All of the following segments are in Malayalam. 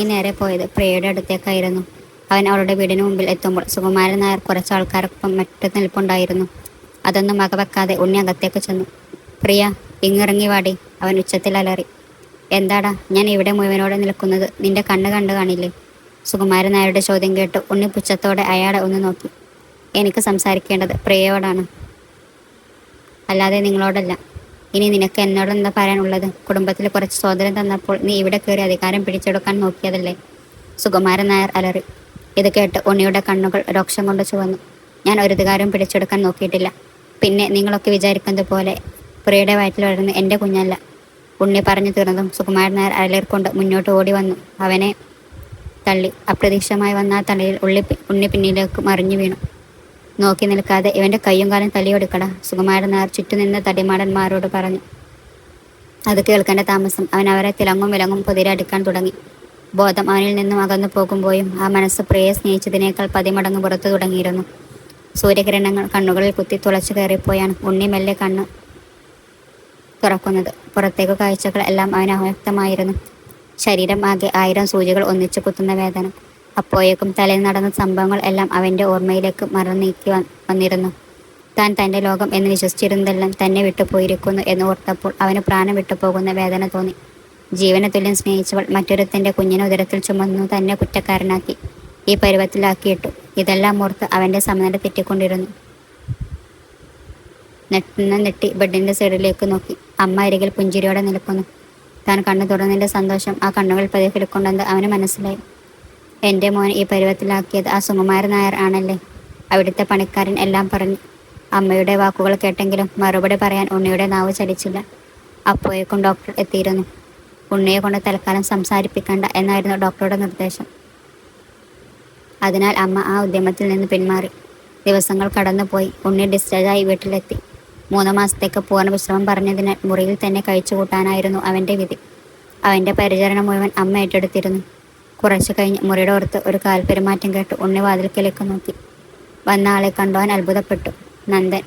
ഉണ്ണി നേരെ പോയത് പ്രിയയുടെ അടുത്തേക്കായിരുന്നു. അവൻ അവളുടെ വീടിന് മുമ്പിൽ എത്തുമ്പോൾ സുകുമാരൻ നായർ കുറച്ച് ആൾക്കാർക്കൊപ്പം മറ്റു നിൽപ്പുണ്ടായിരുന്നു. അതൊന്നും വകവെക്കാതെ ഉണ്ണി അകത്തേക്ക് ചെന്നു. പ്രിയ, ഇങ്ങിറങ്ങി വാടി, അവൻ ഉച്ചത്തിൽ അലറി. എന്താടാ, ഞാൻ ഇവിടെ മുഴുവനോടെ നിൽക്കുന്നത് നിന്റെ കണ്ണ് കണ്ടു കാണില്ലേ? സുകുമാരൻ നായരുടെ ചോദ്യം കേട്ട് ഉണ്ണി പുച്ഛത്തോടെ അയാളെ ഒന്ന് നോക്കി. എനിക്ക് സംസാരിക്കേണ്ടത് പ്രിയയോടാണ്, അല്ലാതെ നിങ്ങളോടല്ല. ഇനി നിനക്ക് എന്നോട് എന്താ പറയാനുള്ളത്? കുടുംബത്തിൽ കുറച്ച് സ്വാതന്ത്ര്യം തന്നപ്പോൾ നീ ഇവിടെ കയറി അധികാരം പിടിച്ചെടുക്കാൻ നോക്കിയതല്ലേ? സുകുമാരൻ നായർ അലറി. ഇത് കേട്ട് ഉണ്ണിയുടെ കണ്ണുകൾ രോക്ഷം കൊണ്ട് ചുവന്നു. ഞാൻ ഒരു അധികാരം പിടിച്ചെടുക്കാൻ നോക്കിയിട്ടില്ല. പിന്നെ നിങ്ങളൊക്കെ വിചാരിക്കുന്നത് പോലെ പ്രിയയുടെ വയറ്റിൽ വളർന്ന് എൻ്റെ കുഞ്ഞല്ല. ഉണ്ണി പറഞ്ഞു തീർന്നതും സുകുമാരൻ നായർ അലറിക്കൊണ്ട് മുന്നോട്ട് ഓടി വന്നു അവനെ തള്ളി. അപ്രതീക്ഷിതമായി വന്ന ആ തള്ളിയിൽ ഉണ്ണി പിന്നിലേക്ക് മറിഞ്ഞു വീണു. നോക്കി നിൽക്കാതെ ഇവൻ്റെ കയ്യും കാലും തല്ലിയൊടുക്കട, സുകുമാരൻ നായർ ചുറ്റുനിന്ന തടിമാടന്മാരോട് പറഞ്ഞു. അത് കേൾക്കേണ്ട താമസം അവൻ അവരെ തിളങ്ങും വിലങ്ങും കുതിരടിക്കാൻ തുടങ്ങി. ബോധം അവനിൽ നിന്നും അകന്നു പോകുമ്പോഴും ആ മനസ്സ് പ്രിയയെ സ്നേഹിച്ചതിനേക്കാൾ 10 മടങ്ങ് പുറത്തു തുടങ്ങിയിരുന്നു. സൂര്യകിരണങ്ങൾ കണ്ണുകളിൽ കുത്തി തുളച്ചു കയറിപ്പോയാണ് ഉണ്ണി മെല്ലെ കണ്ണ് തുറക്കുന്നത്. പുറത്തേക്ക് കാഴ്ചകൾ എല്ലാം അവന് അവ്യക്തമായിരുന്നു. ശരീരം ആകെ 1000 സൂചികൾ ഒന്നിച്ചു കുത്തുന്ന വേദന. അപ്പോഴേക്കും തലയിൽ നടന്ന സംഭവങ്ങൾ എല്ലാം അവൻ്റെ ഓർമ്മയിലേക്ക് മറന്നീക്കി വന്നിരുന്നു. താൻ തൻ്റെ ലോകം എന്ന് വിശ്വസിച്ചിരുന്നതെല്ലാം തന്നെ വിട്ടുപോയിരിക്കുന്നു എന്ന് ഓർത്തപ്പോൾ അവന് പ്രാണം വിട്ടുപോകുന്ന വേദന തോന്നി. ജീവന തുല്യം സ്നേഹിച്ചവൾ മറ്റൊരുത്തൻ്റെ കുഞ്ഞിനെ ഉദരത്തിൽ ചുമന്നു തന്നെ കുറ്റക്കാരനാക്കി, ഈ പരുവത്തിലാക്കിയിട്ടു. ഇതെല്ലാം ഓർത്ത് അവൻ്റെ സമനില തെറ്റിക്കൊണ്ടിരുന്നു. നെട്ടി ബെഡിൻ്റെ സൈഡിലേക്ക് നോക്കി. അമ്മ അരികിൽ പുഞ്ചിരിയോടെ നിൽക്കുന്നു. താൻ കണ്ണു തുറന്നതിൻ്റെ സന്തോഷം ആ കണ്ണുകൾ പ്രതിഫലിക്കൊണ്ടെന്ന് അവന് മനസ്സിലായി. എൻ്റെ മോൻ ഈ പരുവത്തിലാക്കിയത് ആ സുകുമാരൻ നായർ ആണല്ലേ? അവിടുത്തെ പണിക്കാരൻ എല്ലാം പറഞ്ഞു. അമ്മയുടെ വാക്കുകൾ കേട്ടെങ്കിലും മറുപടി പറയാൻ ഉണ്ണിയുടെ നാവ് ചലിച്ചില്ല. അപ്പോഴേക്കും ഡോക്ടർ എത്തിയിരുന്നു. ഉണ്ണിയെ കൊണ്ട് തൽക്കാലം സംസാരിപ്പിക്കണ്ട എന്നായിരുന്നു ഡോക്ടറുടെ നിർദ്ദേശം. അതിനാൽ അമ്മ ആ ഉദ്യമത്തിൽ നിന്ന് പിന്മാറി. ദിവസങ്ങൾ കടന്നുപോയി. ഉണ്ണി ഡിസ്ചാർജായി വീട്ടിലെത്തി. 3 മാസത്തേക്ക് പൂർണ്ണ വിശ്രമം പറഞ്ഞതിനാൽ മുറിയിൽ തന്നെ കഴിച്ചു കൂട്ടാനായിരുന്നു അവൻ്റെ വിധി. അവൻ്റെ പരിചരണം മുഴുവൻ അമ്മ ഏറ്റെടുത്തിരുന്നു. കുറച്ചു കഴിഞ്ഞ് മുറിയുടെ ഓർത്ത് ഒരു കാൽപെരുമാറ്റം കേട്ട് ഉണ്ണി വാതിൽക്കലേക്ക് നോക്കി. വന്ന ആളെ കണ്ടുവാൻ അത്ഭുതപ്പെട്ടു. നന്ദൻ.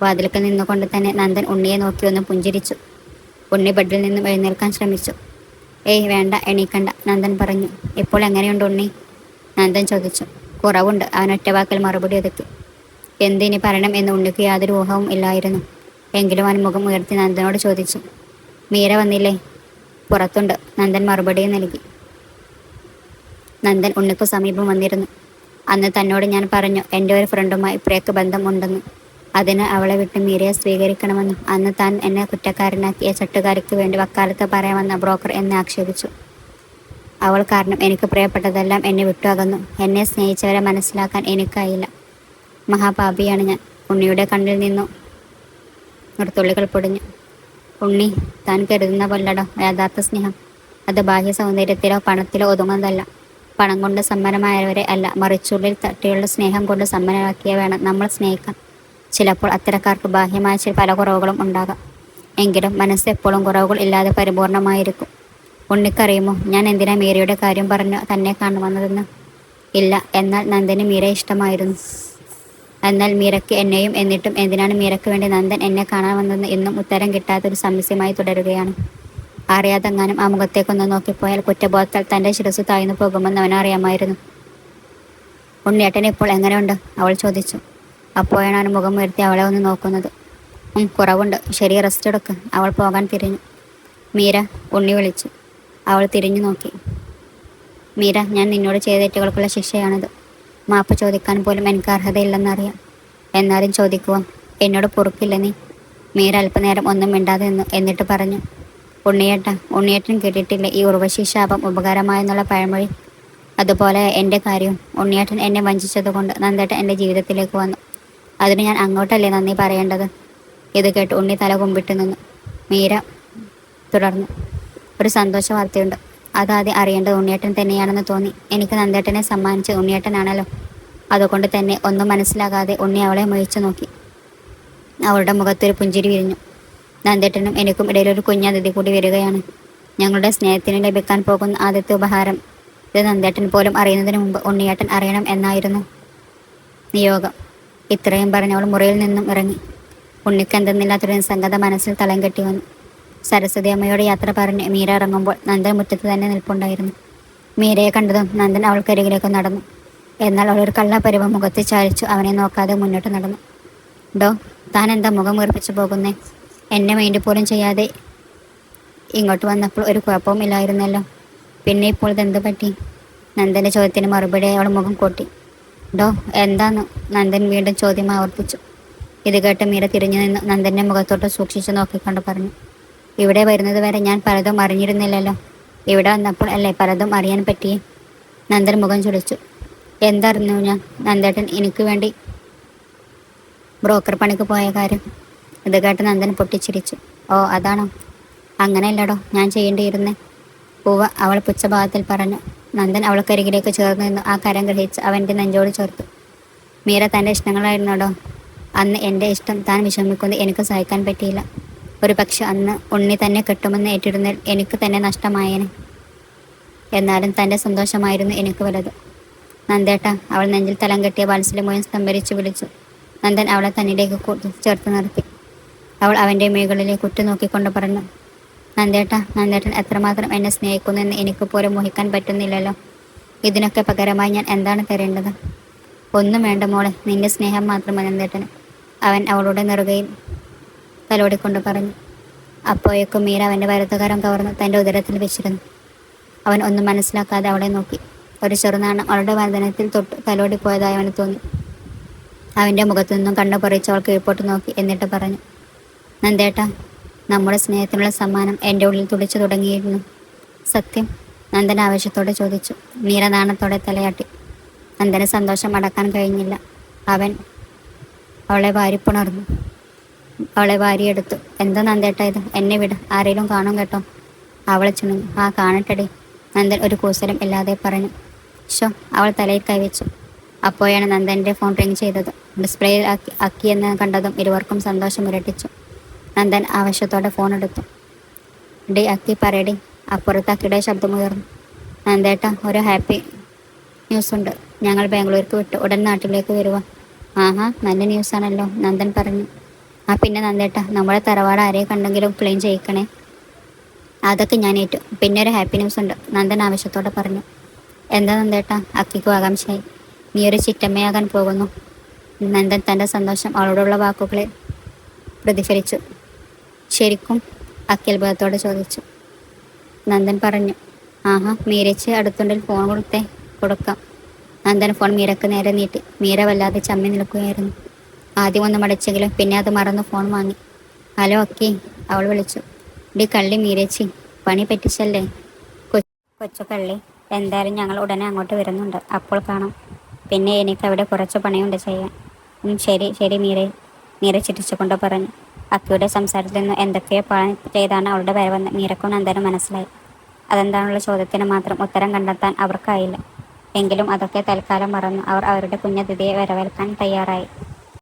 വാതിൽക്കൽ നിന്നുകൊണ്ട് തന്നെ നന്ദൻ ഉണ്ണിയെ നോക്കി ഒന്ന് പുഞ്ചിരിച്ചു. ഉണ്ണി ബെഡിൽ നിന്നും എഴുന്നേൽക്കാൻ ശ്രമിച്ചു. ഏയ് വേണ്ട, എണീക്കണ്ട, നന്ദൻ പറഞ്ഞു. ഇപ്പോൾ എങ്ങനെയുണ്ട് ഉണ്ണി? നന്ദൻ ചോദിച്ചു. കുറവുണ്ട്, അവൻ ഒറ്റവാക്കിൽ മറുപടി ഒതുക്കി. എന്തിനി പറയണം എന്ന് ഉണ്ണിക്ക് യാതൊരു ഊഹവും ഇല്ലായിരുന്നു. എങ്കിലും അവൻ മുഖം ഉയർത്തി നന്ദനോട് ചോദിച്ചു. മീര വന്നില്ലേ? പുറത്തുണ്ട്, നന്ദൻ മറുപടി നൽകി. നന്ദൻ ഉണ്ണിക്കു സമീപം വന്നിരുന്നു. അന്ന് തന്നോട് ഞാൻ പറഞ്ഞു എൻ്റെ ഒരു ഫ്രണ്ടുമായി പ്രിയക്ക് ബന്ധമുണ്ടെന്ന്. അതിന് അവളെ വിട്ട് മീരയെ സ്വീകരിക്കണമെന്നും അന്ന് താൻ എന്നെ കുറ്റക്കാരനാക്കിയ ചട്ടുകാരിക്ക് വേണ്ടി വക്കാലത്ത് പറയാമെന്ന ബ്രോക്കർ എന്നെ ആക്ഷേപിച്ചു. അവൾ കാരണം എനിക്ക് പ്രിയപ്പെട്ടതെല്ലാം എന്നെ വിട്ടു അകന്നു. എന്നെ സ്നേഹിച്ചവരെ മനസ്സിലാക്കാൻ എനിക്കായില്ല. മഹാപാപിയാണ് ഞാൻ. ഉണ്ണിയുടെ കണ്ണിൽ നിന്നു നിർത്തുള്ളികൾ പൊടിഞ്ഞു. ഉണ്ണി, താൻ കരുതുന്ന പോലടോ യഥാർത്ഥ സ്നേഹം. അത് ബാഹ്യ സൗന്ദര്യത്തിലോ പണത്തിലോ ഒതുങ്ങുന്നതല്ല. പണം കൊണ്ട് സമ്പന്നമായവരെ അല്ല, മറിച്ചുള്ളിൽ തട്ടിയുള്ള സ്നേഹം കൊണ്ട് സമ്പന്നരാക്കിയ വേണം നമ്മൾ സ്നേഹിക്കാൻ. ചിലപ്പോൾ അത്തരക്കാർക്ക് ബാഹ്യമായ പല കുറവുകളും ഉണ്ടാകാം. എങ്കിലും മനസ്സ് എപ്പോഴും കുറവുകൾ ഇല്ലാതെ പരിപൂർണമായിരിക്കും. ഉണ്ണിക്കറിയുമോ ഞാൻ എന്തിനാ മീരയുടെ കാര്യം പറഞ്ഞു തന്നെ കാണുവന്നതെന്ന്? ഇല്ല, എന്നാൽ നന്ദന് മീര ഇഷ്ടമായിരുന്നു. എന്നാൽ മീരയ്ക്ക് എന്നെയും. എന്നിട്ടും എന്തിനാണ് മീരയ്ക്ക് വേണ്ടി നന്ദൻ എന്നെ കാണാൻ വന്നതെന്ന് ഇന്നും ഉത്തരം കിട്ടാത്തൊരു സംശയമായി തുടരുകയാണ്. അറിയാതെങ്ങാനും ആ മുഖത്തേക്കൊന്ന് നോക്കിപ്പോയാൽ കുറ്റബോധത്താൽ തൻ്റെ ശിരസ് താഴ്ന്നു പോകുമെന്ന് അവനറിയാമായിരുന്നു. ഉണ്ണിയേട്ടൻ ഇപ്പോൾ എങ്ങനെയുണ്ട്? അവൾ ചോദിച്ചു. അപ്പോഴാണ് അവൻ മുഖം ഉയർത്തി അവളെ ഒന്ന് നോക്കുന്നത്. കുറവുണ്ട്, ശരി, റെസ്റ്റ് എടുക്ക്. അവൾ പോകാൻ തിരിഞ്ഞു. മീര, ഉണ്ണി വിളിച്ചു. അവൾ തിരിഞ്ഞു നോക്കി. മീര, ഞാൻ നിന്നോട് ചെയ്ത തെറ്റുകൾക്കുള്ള ശിക്ഷയാണിത്. മാപ്പ് ചോദിക്കാൻ പോലും എനിക്ക് അർഹതയില്ലെന്നറിയാം. എന്നാലും ചോദിക്കുക, എന്നോട് പൊറുക്കില്ല നീ? മീര അല്പനേരം ഒന്നും മിണ്ടാതെ നിന്നു. എന്നിട്ട് പറഞ്ഞു. ഉണ്ണിയേട്ടൻ കേട്ടിട്ടില്ലേ ഈ ഉർവശി ശാപം ഉപകാരമായെന്നുള്ള പഴമൊഴി? അതുപോലെ എൻ്റെ കാര്യവും. ഉണ്ണിയേട്ടൻ എന്നെ വഞ്ചിച്ചതുകൊണ്ട് നന്ദേട്ടൻ എൻ്റെ ജീവിതത്തിലേക്ക് വന്നു. അതിന് ഞാൻ അങ്ങോട്ടല്ലേ നന്ദി പറയേണ്ടത്? ഇത് കേട്ട് ഉണ്ണി തല കുമ്പിട്ട് നിന്നു. മീര തുടർന്നു. ഒരു സന്തോഷ വാർത്തയുണ്ട്. അതാദ്യം അറിയേണ്ടത് ഉണ്ണിയേട്ടൻ തന്നെയാണെന്ന് തോന്നി. എനിക്ക് നന്ദേട്ടനെ സമ്മാനിച്ച ഉണ്ണിയേട്ടനാണല്ലോ. അതുകൊണ്ട് തന്നെ ഒന്നും മനസ്സിലാകാതെ ഉണ്ണി അവളെ മൊഴിച്ചു നോക്കി. അവളുടെ മുഖത്തൊരു പുഞ്ചിരി വിരിഞ്ഞു. നന്ദേട്ടനും എനിക്കും ഇടയിലൊരു കുഞ്ഞതിഥി കൂടി വരികയാണ്. ഞങ്ങളുടെ സ്നേഹത്തിന് ലഭിക്കാൻ പോകുന്ന ആദ്യത്തെ ഉപഹാരം. ഇത് നന്ദേട്ടൻ പോലും അറിയുന്നതിന് മുമ്പ് ഉണ്ണിയേട്ടൻ അറിയണം എന്നായിരുന്നു നിയോഗം. ഇത്രയും പറഞ്ഞവൾ മുറിയിൽ നിന്നും ഇറങ്ങി. ഉണ്ണിക്ക് എന്തെന്നില്ലാത്തൊരു നിസ്സംഗത മനസ്സിൽ തളം കെട്ടി വന്നു. സരസ്വതി അമ്മയോട് യാത്ര പറഞ്ഞ് മീര ഇറങ്ങുമ്പോൾ നന്ദൻ മുറ്റത്ത് തന്നെ നിൽപ്പുണ്ടായിരുന്നു. മീരയെ കണ്ടതും നന്ദൻ അവൾക്കരികിലേക്ക് നടന്നു. എന്നാൽ അവൾ ഒരു കള്ളപ്പരിവം മുഖത്ത് ചാലിച്ചു അവനെ നോക്കാതെ മുന്നോട്ട് നടന്നു. ഡോ, താൻ എന്താ മുഖം വീർപ്പിച്ചു പോകുന്നേ? എന്നെ വേണ്ടി പോലും ചെയ്യാതെ ഇങ്ങോട്ട് വന്നപ്പോൾ ഒരു കുഴപ്പവും ഇല്ലായിരുന്നല്ലോ. പിന്നെ ഇപ്പോൾ ഇതെന്ത് പറ്റി? നന്ദൻ്റെ ചോദ്യത്തിന് മറുപടിയായി അവൾ മുഖം കൂട്ടി. ഡോ, എന്താന്ന്? നന്ദൻ വീണ്ടും ചോദ്യം ആവർത്തിച്ചു. ഇത് കേട്ട് മീര തിരിഞ്ഞു നിന്ന് നന്ദൻ്റെ മുഖത്തോട്ട് സൂക്ഷിച്ചു നോക്കിക്കൊണ്ട് പറഞ്ഞു. ഇവിടെ വരുന്നത് വരെ ഞാൻ പലതും അറിഞ്ഞിരുന്നില്ലല്ലോ. ഇവിടെ വന്നപ്പോൾ അല്ലേ പലതും അറിയാൻ പറ്റിയേ? നന്ദൻ മുഖം ചുളിച്ചു. എന്തറിഞ്ഞു ഞാൻ? നന്ദേട്ടൻ എനിക്ക് വേണ്ടി ബ്രോക്കർ പണിക്ക് പോയ കാര്യം. ഇത് കേട്ട് നന്ദൻ പൊട്ടിച്ചിരിച്ചു. ഓ, അതാണോ? അങ്ങനെയല്ലടോ ഞാൻ ചെയ്യേണ്ടിയിരുന്നേ. പൂവ, അവൾ പുച്ഛഭാവത്തിൽ പറഞ്ഞു. നന്ദൻ അവൾക്കരികിലേക്ക് ചേർന്ന് നിന്നു ആ കരം ഗ്രഹിച്ച് അവൻ്റെ നെഞ്ചോട് ചേർത്തു. മീര തൻ്റെ ഇഷ്ടങ്ങളായിരുന്നോടോ. അന്ന് എൻ്റെ ഇഷ്ടം താൻ വിഷമിക്കുന്നത് എനിക്ക് സഹിക്കാൻ പറ്റിയില്ല. ഒരു പക്ഷെ അന്ന് ഉണ്ണി തന്നെ കെട്ടുമെന്ന് ഏറ്റിരുന്നാൽ എനിക്ക് തന്നെ നഷ്ടമായേനെ. എന്നാലും തൻ്റെ സന്തോഷമായിരുന്നു എനിക്ക് വലുത്. നന്ദേട്ട, അവൾ നെഞ്ചിൽ തലം കെട്ടിയ വാത്സല്യമോയം സ്തംഭരിച്ചു വിളിച്ചു. നന്ദൻ അവളെ തന്നിലേക്ക് ചേർത്ത് നിർത്തി. അവൾ അവൻ്റെ മേകളിലേക്ക് ഉറ്റുനോക്കിക്കൊണ്ട് പറഞ്ഞു. നന്ദേട്ടൻ എത്രമാത്രം എന്നെ സ്നേഹിക്കുന്നെന്ന് എനിക്ക് പോലും മോഹിക്കാൻ പറ്റുന്നില്ലല്ലോ. ഇതിനൊക്കെ പകരമായി ഞാൻ എന്താണ് തരേണ്ടത്? ഒന്നും വേണ്ട മോളെ, നിന്റെ സ്നേഹം മാത്രം നന്ദേട്ടന്, അവൻ അവളുടെ നെറുകയിൽ തലോടിക്കൊണ്ട് പറഞ്ഞു. അപ്പോഴേക്കും മീര അവൻ്റെ വലതുകരം കവർന്ന് തൻ്റെ ഉദരത്തിൽ വെച്ചിരുന്നു. അവൻ ഒന്നും മനസ്സിലാക്കാതെ അവളെ നോക്കി. ഒരു ചെറുനാണം അവളുടെ വദനത്തിൽ തൊട്ട് തലോടിപ്പോയതായി അവന് തോന്നി. അവൻ്റെ മുഖത്തു നിന്നും കണ്ണു പറിച്ച് അവൾ കീഴ്പോട്ട് നോക്കി. എന്നിട്ട് പറഞ്ഞു. നന്ദേട്ട, നമ്മുടെ സ്നേഹത്തിനുള്ള സമ്മാനം എൻ്റെ ഉള്ളിൽ തുടിച്ചു തുടങ്ങിയിരുന്നു. സത്യം? നന്ദൻ ആവേശത്തോടെ ചോദിച്ചു. മീര നാണത്തോടെ തലയാട്ടി. നന്ദന് സന്തോഷം അടക്കാൻ കഴിഞ്ഞില്ല. അവൻ അവളെ വാരിപ്പുണർന്നു. അവളെ വാരിയെടുത്തു. എന്താ നന്ദേട്ട ഇത്? എന്നെ വിട്, ആരെങ്കിലും കാണും കേട്ടോ. അവൾ ചുണങ്ങി. ആ, കാണട്ടടി, നന്ദൻ ഒരു കൂസലും ഇല്ലാതെ പറഞ്ഞു. ഷോ, അവൾ തലയിൽ കൈവച്ചു. അപ്പോഴാണ് നന്ദൻ്റെ ഫോൺ റിങ് ചെയ്തത്. ഡിസ്പ്ലേയിൽ അക്കിയെന്ന് കണ്ടതും ഇരുവർക്കും സന്തോഷം ഇരട്ടിച്ചു. നന്ദൻ ആവശ്യത്തോടെ ഫോൺ എടുത്തു. ഡി അക്കി, പറയടി. അപ്പുറത്ത് അക്കിയുടെ ശബ്ദമുയർന്നു. നന്ദേട്ട, ഒരു ഹാപ്പി ന്യൂസുണ്ട്. ഞങ്ങൾ ബാംഗ്ലൂർക്ക് വിട്ടു ഉടൻ നാട്ടിലേക്ക് വരുക. ആഹാ, നല്ല ന്യൂസാണല്ലോ, നന്ദൻ പറഞ്ഞു. ആ പിന്നെ നന്ദേട്ട, നമ്മുടെ തറവാട് ആരെ കണ്ടെങ്കിലും ക്ലീൻ ചെയ്യിക്കണേ. അതൊക്കെ ഞാൻ ഏറ്റു. പിന്നെ ഒരു ഹാപ്പി ന്യൂസ് ഉണ്ട്, നന്ദൻ ആവശ്യത്തോടെ പറഞ്ഞു. എന്താ നന്ദേട്ട? അക്കിക്കും ആകാംക്ഷയായി. നീ ഒരു ചിറ്റമ്മയാകാൻ പോകുന്നു. നന്ദൻ തൻ്റെ സന്തോഷം അവളോടുള്ള വാക്കുകളെ പ്രതിഫലിച്ചു. ശരിക്കും? അക്കി അത്ഭുതത്തോടെ ചോദിച്ചു. നന്ദൻ പറഞ്ഞു. ആഹാ, മീരച്ച് അടുത്തുണ്ടിൽ ഫോൺ കൊടുക്കാം. നന്ദൻ ഫോൺ മീരക്ക് നേരെ നീട്ടി. മീര വല്ലാതെ ചമ്മി നിൽക്കുകയായിരുന്നു. ആദ്യം ഒന്ന് മടച്ചെങ്കിലും പിന്നെ അത് മറന്ന് ഫോൺ വാങ്ങി. ഹലോ അക്കി, അവൾ വിളിച്ചു. ഡി കള്ളി മീരച്ചി, പണി പറ്റിച്ചല്ലേ? കൊച്ചു കള്ളി, എന്തായാലും ഞങ്ങൾ ഉടനെ അങ്ങോട്ട് വരുന്നുണ്ട്, അപ്പോൾ കാണാം. പിന്നെ എനിക്കവിടെ കുറച്ച് പണിയുണ്ട് ചെയ്യാൻ. ശരി മീര ചിരിച്ചുകൊണ്ട് പറഞ്ഞു. അക്കിയുടെ സംസാരത്തിൽ നിന്ന് എന്തൊക്കെയോ പ്ലാൻ ചെയ്താണ് അവളുടെ വരവെന്ന് മീരക്കും നന്ദനും മനസ്സിലായി. അതെന്താണുള്ള ചോദ്യത്തിന് മാത്രം ഉത്തരം കണ്ടെത്താൻ അവർക്കായില്ല. എങ്കിലും അതൊക്കെ തൽക്കാലം മറന്നു അവർ അവരുടെ കുഞ്ഞതിഥിയെ വരവേൽക്കാൻ തയ്യാറായി.